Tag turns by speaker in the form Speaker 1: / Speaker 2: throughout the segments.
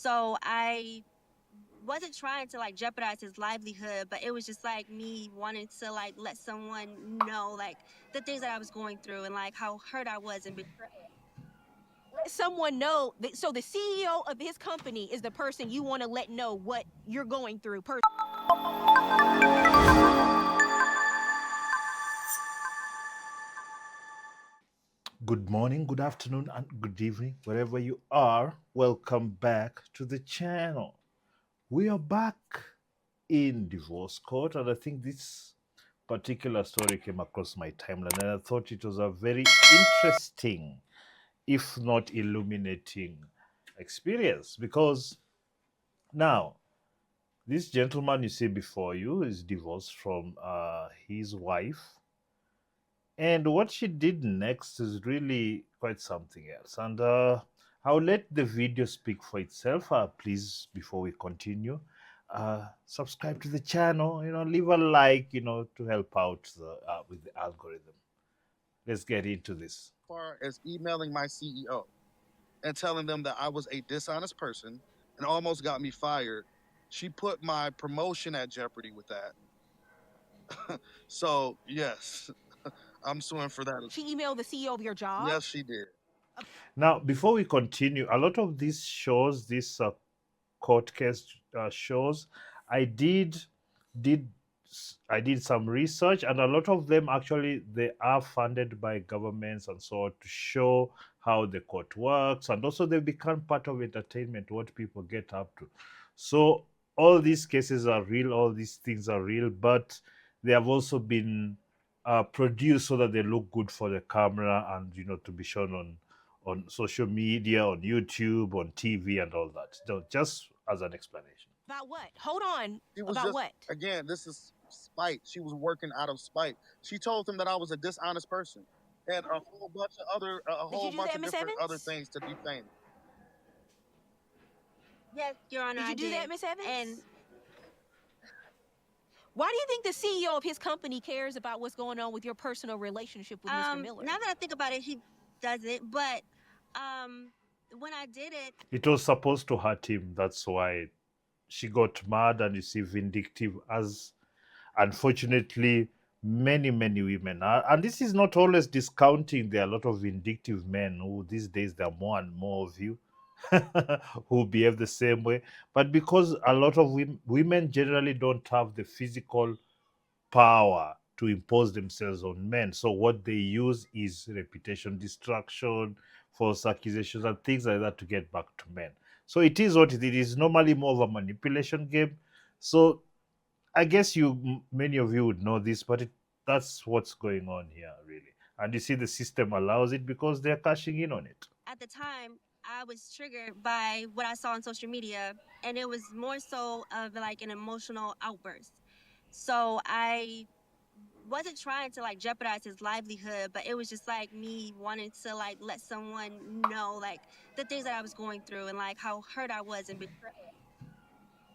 Speaker 1: So I wasn't trying to like jeopardize his livelihood, but it was just like me wanting to like let someone know like the things that I was going through and like how hurt I was and betrayed.
Speaker 2: Let someone know that, so the CEO of his company is the person you want to let know what you're going through
Speaker 3: Good morning, good afternoon, and good evening, wherever you are. Welcome back to the channel. We are back in divorce court, and I think this particular story came across my timeline, and I thought it was a very interesting, if not illuminating, experience because now this gentleman you see before you is divorced from his wife. And what she did next is really quite something else. And I'll let the video speak for itself. Please, before we continue, subscribe to the channel, leave a like, to help out with the algorithm. Let's get into this.
Speaker 4: Far as emailing my CEO and telling them that I was a dishonest person and almost got me fired. She put my promotion at jeopardy with that. So, yes, I'm suing for that.
Speaker 2: She emailed the CEO of your job?
Speaker 4: Yes, she did.
Speaker 3: Now, before we continue, a lot of these shows, these court case shows, I did I did some research, and a lot of them actually they are funded by governments and so on to show how the court works, and also they become part of entertainment, what people get up to. So all these cases are real, all these things are real, but they have also been produced so that they look good for the camera and to be shown on social media, on YouTube, on TV, and all that. So just as an explanation.
Speaker 2: About what? Hold on.
Speaker 4: She was
Speaker 2: About
Speaker 4: just,
Speaker 2: what?
Speaker 4: again, this is spite. She was working out of spite. She told them that I was a dishonest person and a whole bunch of different other things to defame me.
Speaker 1: Yes, Your Honor,
Speaker 2: Did
Speaker 1: I
Speaker 2: you do
Speaker 1: did.
Speaker 2: that, Miss Evans?
Speaker 1: And
Speaker 2: why do you think the CEO of his company cares about what's going on with your personal relationship with Mr. Miller?
Speaker 1: now that I think about it, he doesn't. But when I did it,
Speaker 3: It was supposed to hurt him. That's why she got mad and you see vindictive, as unfortunately many women are. And this is not always discounting. There are a lot of vindictive men who these days there are more and more of you who behave the same way. But because a lot of women generally don't have the physical power to impose themselves on men. So what they use is reputation destruction, false accusations, and things like that to get back to men. So it is what it is. Normally more of a manipulation game. So I guess many of you would know this, but that's what's going on here, really. And you see, the system allows it because they're cashing in on it.
Speaker 1: at the time, I was triggered by what I saw on social media, and it was more so of like an emotional outburst. So I wasn't trying to like jeopardize his livelihood, but it was just like me wanting to like let someone know like the things that I was going through and like how hurt I was and betrayed.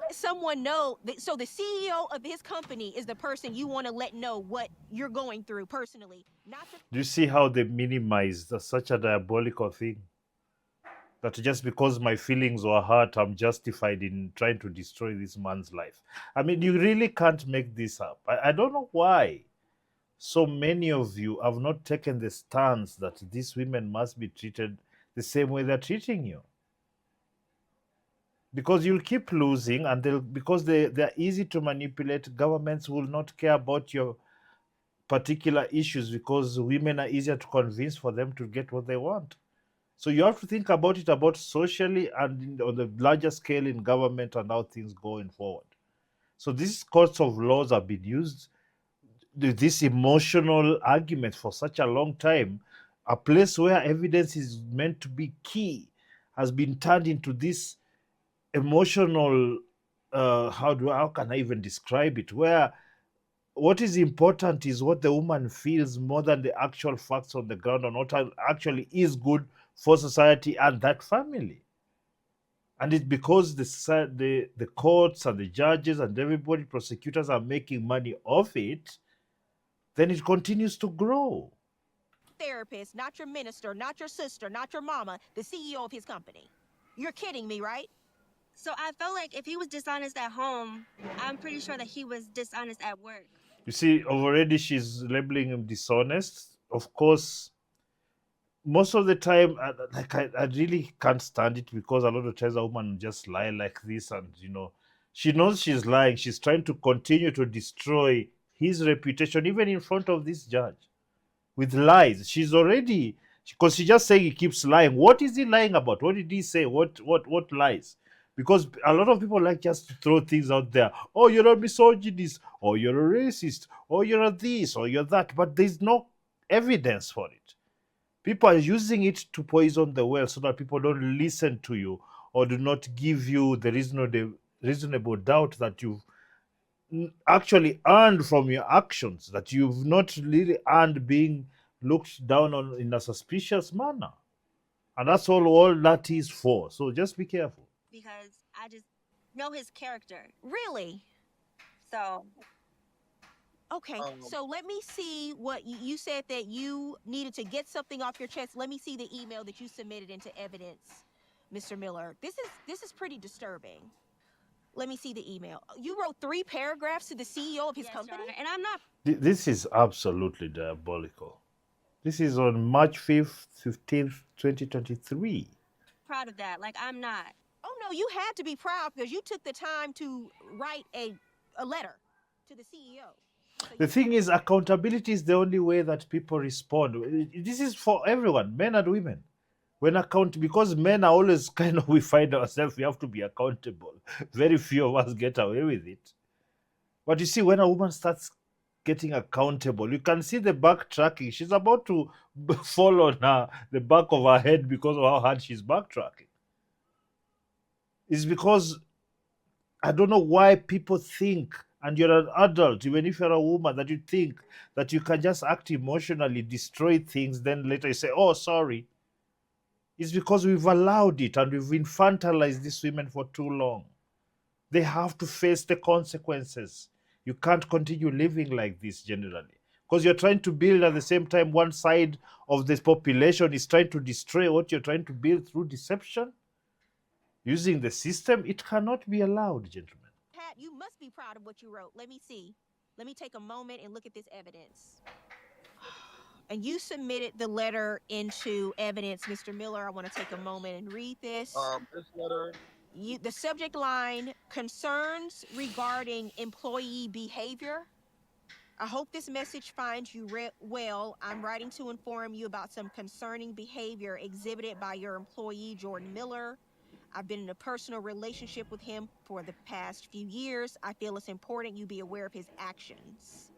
Speaker 2: Let someone know that, so the CEO of his company is the person you want to let know what you're going through personally, not the
Speaker 3: Do you see how they minimize such a diabolical thing? That just because my feelings were hurt, I'm justified in trying to destroy this man's life. I mean, you really can't make this up. I don't know why so many of you have not taken the stance that these women must be treated the same way they're treating you. Because you'll keep losing, and because they're easy to manipulate, governments will not care about your particular issues because women are easier to convince for them to get what they want. So you have to think about it about socially and on the larger scale in government and how things going forward. So these courts of laws have been used, this emotional argument for such a long time. A place where evidence is meant to be key has been turned into this emotional, how can I even describe it, where what is important is what the woman feels more than the actual facts on the ground and what actually is good for society and that family. And it's because the courts and the judges and everybody, prosecutors, are making money off it, then it continues to grow.
Speaker 2: therapist, not your minister, not your sister, not your mama, the CEO of his company. You're kidding me, right?
Speaker 1: So I felt like if he was dishonest at home, I'm pretty sure that he was dishonest at work.
Speaker 3: You see, already she's labeling him dishonest. Of course, most of the time, I really can't stand it because a lot of times a woman just lie like this, and she knows she's lying. She's trying to continue to destroy his reputation, even in front of this judge, with lies. She's already, because she just saying he keeps lying. What is he lying about? What did he say? What lies? Because a lot of people like just to throw things out there. Oh, you're a misogynist, or you're a racist, or you're a this, or you're that, but there's no evidence for it. People are using it to poison the well so that people don't listen to you or do not give you the reasonable doubt that you've actually earned from your actions, that you've not really earned being looked down on in a suspicious manner. And that's all that is for. So just be careful.
Speaker 1: Because I just know his character.
Speaker 2: Really?
Speaker 1: So
Speaker 2: Okay,
Speaker 4: Um,
Speaker 2: so let me see what you said that you needed to get something off your chest. Let me see the email that you submitted into evidence, Mr. Miller. This is pretty disturbing. Let me see the email. You wrote 3 paragraphs to the CEO of his
Speaker 1: yes, Your
Speaker 2: company?
Speaker 1: Honor, and I'm not
Speaker 3: This is absolutely diabolical. This is on March 5th, 15th, 2023.
Speaker 1: proud of that. Like, I'm not.
Speaker 2: Oh no, you had to be proud because you took the time to write a letter to the CEO. So
Speaker 3: The
Speaker 2: you
Speaker 3: thing is, accountability is the only way that people respond. This is for everyone, men and women. Because men are always kind of, we find ourselves, we have to be accountable. Very few of us get away with it. But you see, when a woman starts getting accountable, you can see the backtracking. She's about to fall on the back of her head because of how hard she's backtracking. It's because I don't know why people think, and you're an adult, even if you're a woman, that you think that you can just act emotionally, destroy things, then later you say, oh, sorry. It's because we've allowed it and we've infantilized these women for too long. They have to face the consequences. You can't continue living like this generally. Because you're trying to build at the same time, one side of this population is trying to destroy what you're trying to build through deception, using the system. It cannot be allowed, gentlemen.
Speaker 2: Pat, you must be proud of what you wrote. Let me see. Let me take a moment and look at this evidence. And you submitted the letter into evidence, Mr. Miller. I want to take a moment and read this.
Speaker 4: this letter.
Speaker 2: The subject line, concerns regarding employee behavior. I hope this message finds you well. I'm writing to inform you about some concerning behavior exhibited by your employee, Jordan Miller. I've been in a personal relationship with him for the past few years. I feel it's important you be aware of his actions.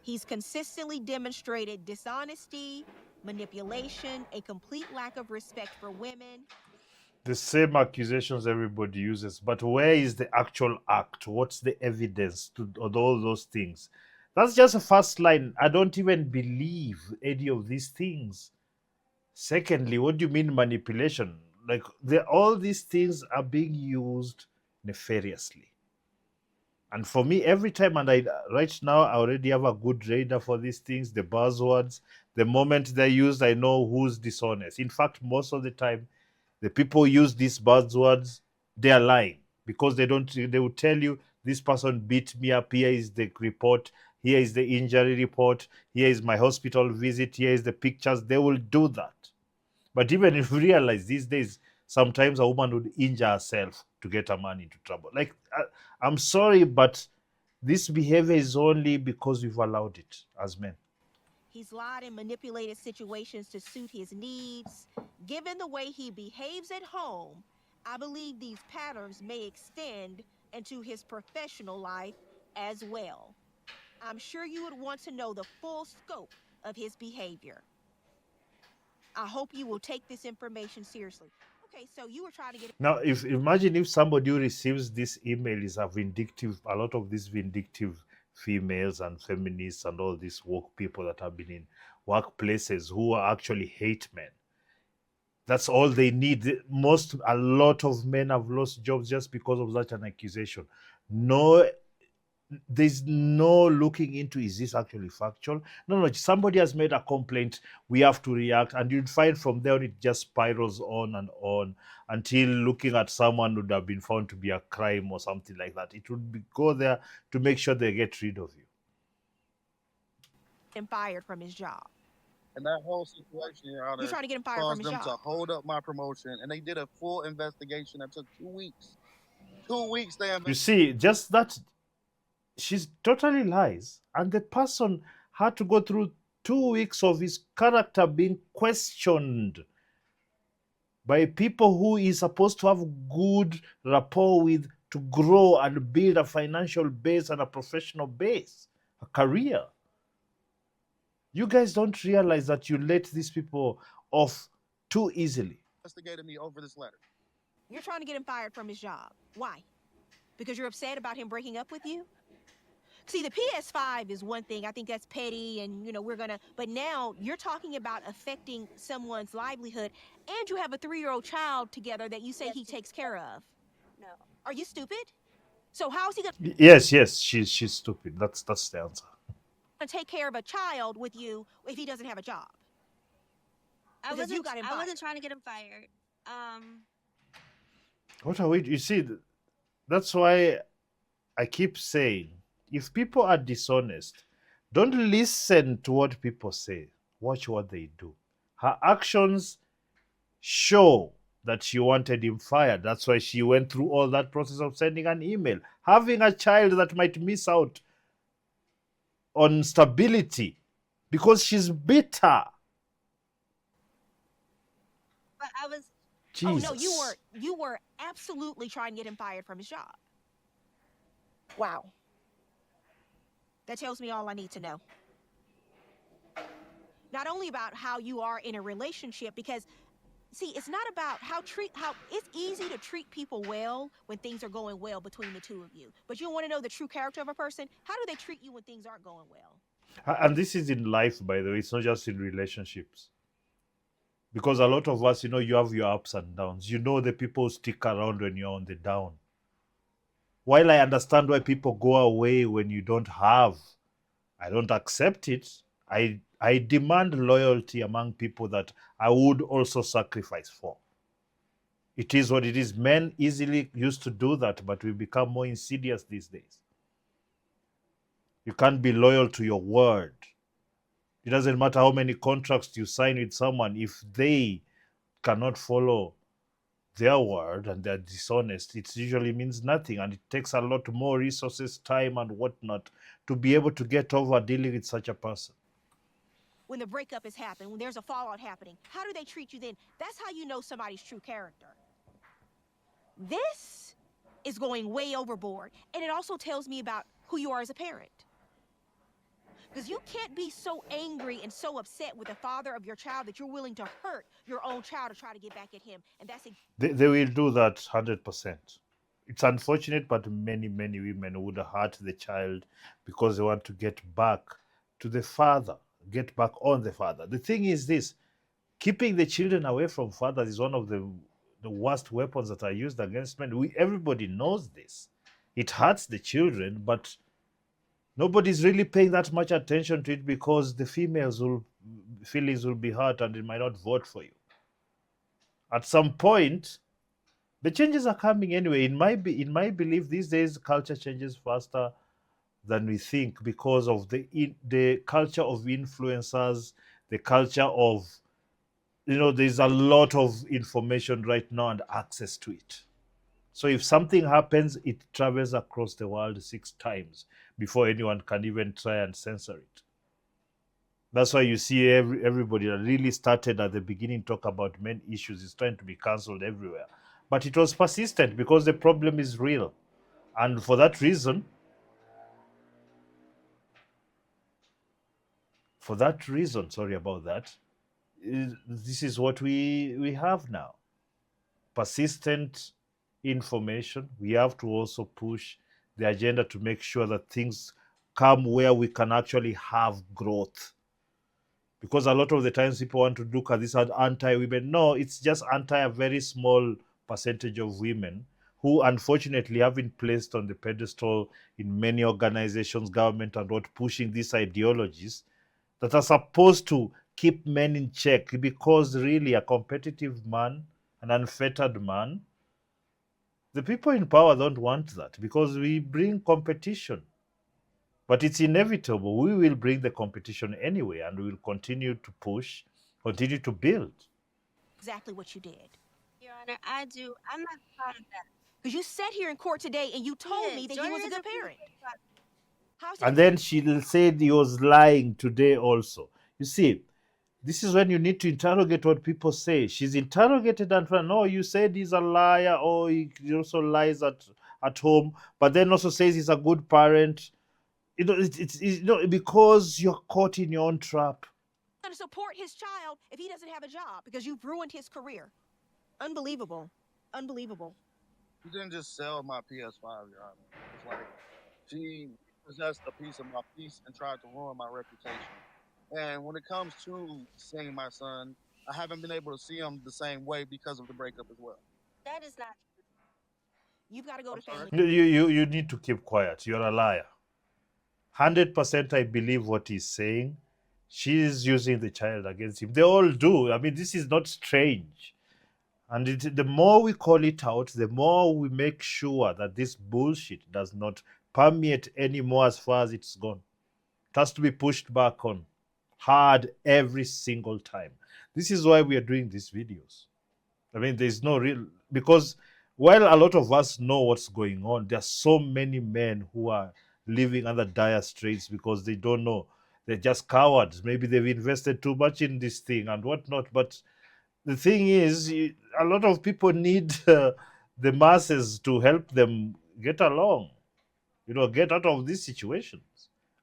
Speaker 2: He's consistently demonstrated dishonesty, manipulation, a complete lack of respect for women.
Speaker 3: The same accusations everybody uses, but where is the actual act? What's the evidence to all those things? That's just a first line. I don't even believe any of these things. Secondly, what do you mean manipulation? Like, all these things are being used nefariously. And for me, every time, and right now, I already have a good radar for these things, the buzzwords. The moment they're used, I know who's dishonest. In fact, most of the time, the people use these buzzwords, they are lying because they will tell you this person beat me up. Here is the report. Here is the injury report. Here is my hospital visit. Here is the pictures. They will do that. But even if you realize these days, sometimes a woman would injure herself to get a man into trouble. Like, I'm sorry, but this behavior is only because we've allowed it as men.
Speaker 2: He's lied and manipulated situations to suit his needs. Given the way he behaves at home, I believe these patterns may extend into his professional life as well. I'm sure you would want to know the full scope of his behavior. I hope you will take this information seriously. Okay, so you were trying to get...
Speaker 3: Now, imagine if somebody who receives this email is a lot of these vindictive females and feminists and all these woke people that have been in workplaces who are actually hate men. That's all they need. A lot of men have lost jobs just because of such an accusation. No there's no looking into, is this actually factual? No, no, somebody has made a complaint, we have to react, and you'd find from there it just spirals on and on until looking at someone would have been found to be a crime or something like that. It would go there to make sure they get rid of you.
Speaker 2: Him fired from his job.
Speaker 4: And that whole situation, Your Honor,
Speaker 2: You're trying to get him fired from
Speaker 4: caused
Speaker 2: his
Speaker 4: them to
Speaker 2: job.
Speaker 4: hold up my promotion, and they did a full investigation that took 2 weeks. 2 weeks they
Speaker 3: You see, just that, she's totally lies, and the person had to go through 2 weeks of his character being questioned by people who is supposed to have good rapport with, to grow and build a financial base and a professional base, a career. You guys don't realize that you let these people off too easily.
Speaker 4: investigated me over this letter.
Speaker 2: You're trying to get him fired from his job. Why? Because you're upset about him breaking up with you? See, the PS5 is one thing. I think that's petty, and we're gonna. But now you're talking about affecting someone's livelihood, and you have a 3-year-old child together that you say he takes care of.
Speaker 1: No.
Speaker 2: Are you stupid? So how's he gonna
Speaker 3: Yes, yes, she's stupid. That's the answer.
Speaker 2: take care of a child with you if he doesn't have a job? Because you got him
Speaker 1: I
Speaker 2: fired.
Speaker 1: wasn't trying to get him fired.
Speaker 3: What are we? You see, that's why I keep saying, if people are dishonest, don't listen to what people say. Watch what they do. Her actions show that she wanted him fired. That's why she went through all that process of sending an email, having a child that might miss out on stability because she's bitter.
Speaker 1: But I was.
Speaker 3: Jesus.
Speaker 2: Oh no, you were absolutely trying to get him fired from his job. Wow. That tells me all I need to know. Not only about how you are in a relationship, because see, it's not about how it's easy to treat people well when things are going well between the two of you. But you want to know the true character of a person? How do they treat you when things aren't going well?
Speaker 3: And this is in life, by the way, it's not just in relationships. Because a lot of us, you have your ups and downs. You know the people who stick around when you're on the down. While I understand why people go away when you don't have, I don't accept it. I demand loyalty among people that I would also sacrifice for. It is what it is. Men easily used to do that, but we become more insidious these days. You can't be loyal to your word. It doesn't matter how many contracts you sign with someone, if they cannot follow their word and they're dishonest, it usually means nothing. And it takes a lot more resources, time, and whatnot to be able to get over dealing with such a person.
Speaker 2: When the breakup has happened, when there's a fallout happening, how do they treat you then? That's how you know somebody's true character. This is going way overboard, and it also tells me about who you are as a parent. Because you can't be so angry and so upset with the father of your child that you're willing to hurt your own child to try to get back at him. And that's
Speaker 3: They will do that 100%. It's unfortunate, but many, many women would hurt the child because they want to get back to the father, get back on the father. The thing is this, keeping the children away from fathers is one of the worst weapons that are used against men. Everybody knows this. It hurts the children, but nobody's really paying that much attention to it because the feelings will be hurt and it might not vote for you. At some point, the changes are coming anyway. In my belief, these days culture changes faster than we think because of the culture of influencers, the culture of, there's a lot of information right now and access to it. So if something happens, it travels across the world 6 times before anyone can even try and censor it. That's why you see everybody that really started at the beginning talk about men issues is trying to be cancelled everywhere. But it was persistent because the problem is real. And for that reason, sorry about that, this is what we have now. Persistent information. We have to also push the agenda to make sure that things come where we can actually have growth. Because a lot of the times people want to look at this as anti-women. No, it's just anti a very small percentage of women who unfortunately have been placed on the pedestal in many organizations, government, and what, pushing these ideologies that are supposed to keep men in check, because really a competitive man, an unfettered man, the people in power don't want that, because we bring competition. But it's inevitable. We will bring the competition anyway, and we will continue to push, continue to build.
Speaker 2: Exactly what you did.
Speaker 1: Your Honor, I do. I'm not proud of that.
Speaker 2: Because you sat here in court today and you
Speaker 1: He
Speaker 2: told me
Speaker 1: is.
Speaker 2: that he
Speaker 1: Jordan
Speaker 2: was a
Speaker 1: is
Speaker 2: good
Speaker 1: a pretty
Speaker 2: parent.
Speaker 1: good father.
Speaker 2: How's
Speaker 3: And
Speaker 2: he?
Speaker 3: then she said he was lying today also. You see, this is when you need to interrogate what people say. She's interrogated and found, no, you said he's a liar, or he also lies at home, but then also says he's a good parent. Because you're caught in your own trap.
Speaker 2: Going to support his child if he doesn't have a job because you've ruined his career. Unbelievable. Unbelievable.
Speaker 4: She didn't just sell my PS5, Your Honor. It's like she possessed a piece of my peace and tried to ruin my reputation. And when it comes to seeing my son, I haven't been able to see him the same way because of the breakup as well.
Speaker 1: That is not true.
Speaker 2: You've got to go
Speaker 4: I'm
Speaker 2: to
Speaker 4: sorry?
Speaker 2: family.
Speaker 3: You need to keep quiet. You're a liar. 100% I believe what he's saying. She's using the child against him. They all do. I mean, this is not strange. And the more we call it out, the more we make sure that this bullshit does not permeate anymore as far as it's gone. It has to be pushed back on hard every single time. This is why we are doing these videos. I mean, there's no real, because while a lot of us know what's going on, there are so many men who are living under dire straits because they don't know. They're just cowards. Maybe they've invested too much in this thing and whatnot. But the thing is, a lot of people need the masses to help them get along, get out of these situations.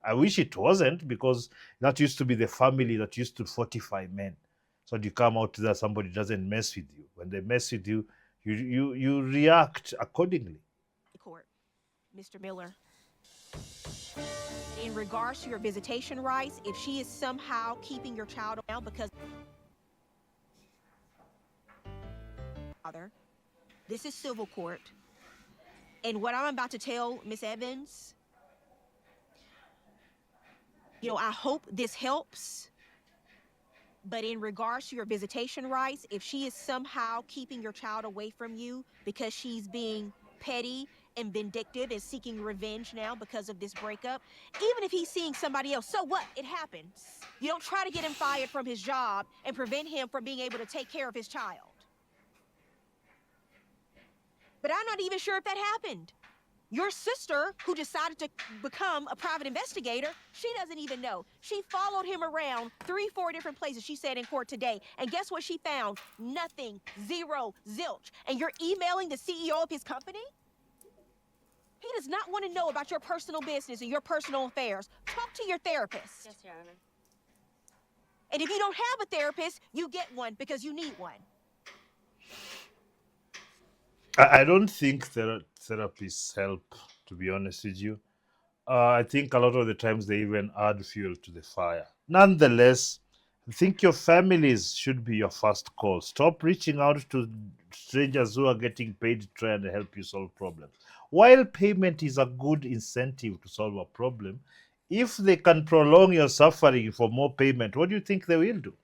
Speaker 3: I wish it wasn't, because that used to be the family that used to fortify men. So you come out there, somebody doesn't mess with you. When they mess with you, you react accordingly.
Speaker 2: Court. Mr. Miller. In regards to your visitation rights, if she is somehow keeping your child around because father, this is civil court. And what I'm about to tell Miss Evans, I hope this helps. But in regards to your visitation rights, if she is somehow keeping your child away from you because she's being petty and vindictive and seeking revenge now because of this breakup, even if he's seeing somebody else, so what? It happens. You don't try to get him fired from his job and prevent him from being able to take care of his child. But I'm not even sure if that happened. Your sister, who decided to become a private investigator, she doesn't even know. She followed him around 3-4 different places, she said in court today. And guess what she found? Nothing. Zero. Zilch. And you're emailing the CEO of his company? He does not want to know about your personal business and your personal affairs. Talk to your therapist.
Speaker 1: Yes, Your Honor.
Speaker 2: And if you don't have a therapist, you get one because you need one.
Speaker 3: I don't think therapists help, to be honest with you. I think a lot of the times they even add fuel to the fire. Nonetheless, I think your families should be your first call. Stop reaching out to strangers who are getting paid to try and help you solve problems. While payment is a good incentive to solve a problem, if they can prolong your suffering for more payment, what do you think they will do?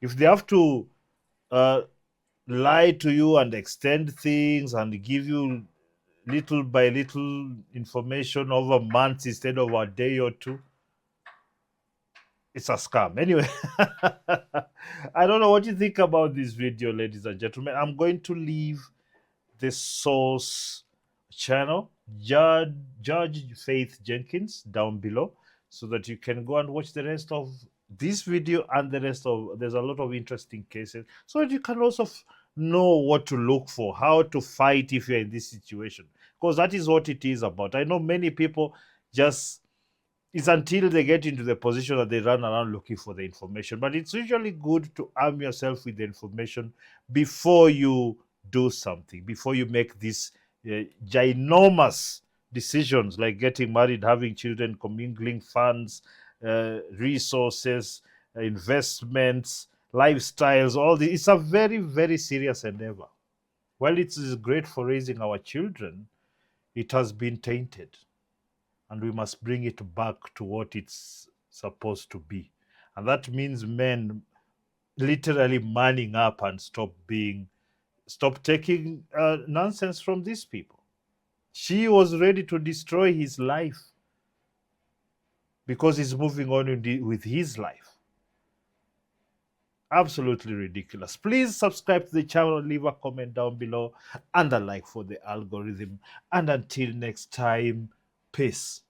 Speaker 3: If they have to uh, lie to you and extend things and give you little by little information over months instead of a day or two, it's a scam. Anyway, I don't know what you think about this video, ladies and gentlemen. I'm going to leave the source channel, Judge Faith Jenkins, down below, so that you can go and watch the rest of this video and the rest of. There's a lot of interesting cases, so that you can also know what to look for, how to fight if you're in this situation, because that is what it is about. I know many people just, it's until they get into the position that they run around looking for the information. But it's usually good to arm yourself with the information before you do something, before you make these ginormous decisions like getting married, having children, commingling funds, resources, investments, lifestyles, all this. It's a very, very serious endeavor. While it is great for raising our children, it has been tainted, and we must bring it back to what it's supposed to be. And that means men literally manning up and stop taking nonsense from these people. She was ready to destroy his life because he's moving on with his life. Absolutely ridiculous. Please subscribe to the channel, leave a comment down below, and a like for the algorithm. And until next time, peace.